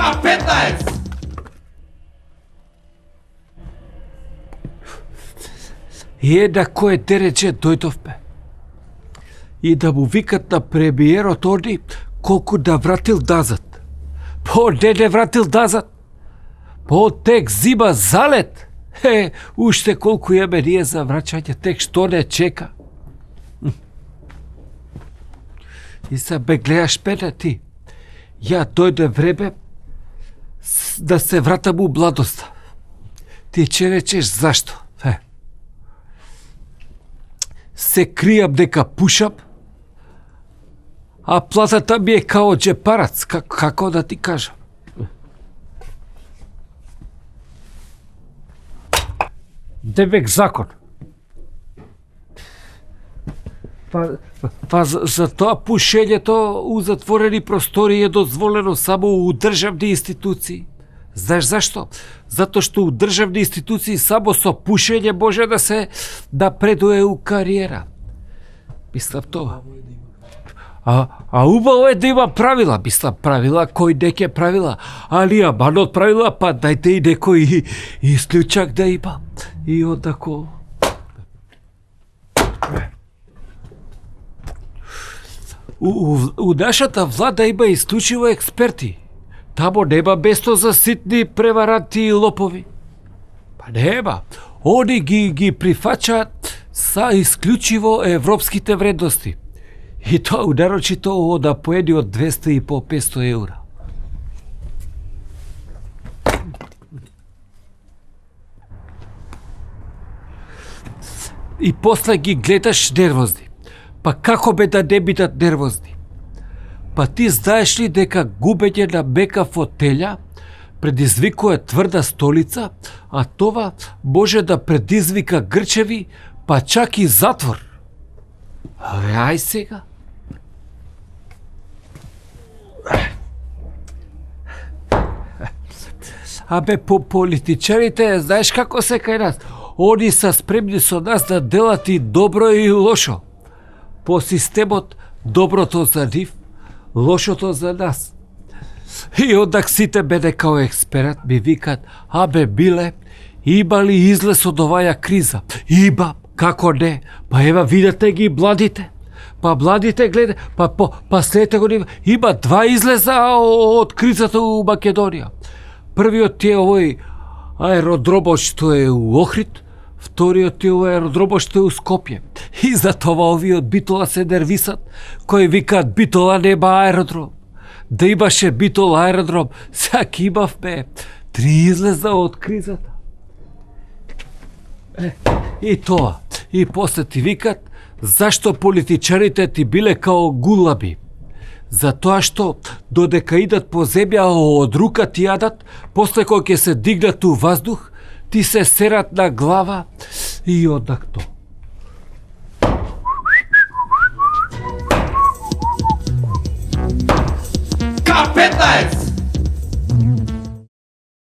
K15! И да кој дереđe дојдовме. И да му викат на премиерот оди колку да вратил назад. Не вратил назад. Тек зима залет. Уште колку имаме ние за враќање, тек што не чека. И са ме гледаш мене ти. Ја дојде време да се вратам у младоста. Ти че речеш зашто? Се кријам дека пушам, а платата ми е као джепарац, како да ти кажам. Девек закон. Па за тоа пушењето у затворени простори е дозволено само у државни институции. Знаеш зашто? Зато што у државни институции само со пушење може да се напредуе у кариера. Мислам тоа. А убаво е да има правила, мислам правила, кој неке правила, али аман од правила, па дајте и некој исклучак да има. И одако... У нашата влада има исклучиво експерти. Тамо нема место за ситни преваранти и лопови. Па нема. Они ги прифачаат са исклучиво европските вредности. И тоа нарочито од поени од 200 и по 500 евра. И после ги гледаш нервозни. Па како бе да не бидат нервозни? Па ти знаеш ли дека губење на мека фотелја предизвикува тврда столица, а това може да предизвика грчеви, па чак и затвор. Ај сега. Абе, политичарите, знаеш како се кај нас? Они са спремни со нас да делат и добро и лошо. По системот, доброто за нив, лошото за нас. И одак сите мене као експерат ми викат, абе, Биле, има ли излез од оваја криза? Има, како не? Па ева, видите ги младите. Па младите гледа, па следете го има 2 излеза од кризата у Македонија. Првиот е овој аеродромот што е у Охрид, вториот е овој аеродромот што е у Скопје. И затова овиот Битола се нервисат, кои викаат Битола нема аеродром. Да имаше Битола аеродром, сак имавме 3 излеза од кризата. И тоа. И после ти викат, зашто политичарите ти биле као гулаби? Затоа што додека идат по земја од рука ти јадат, после кој ќе се дигнат у ваздух, ти се серат на глава и одак тоа.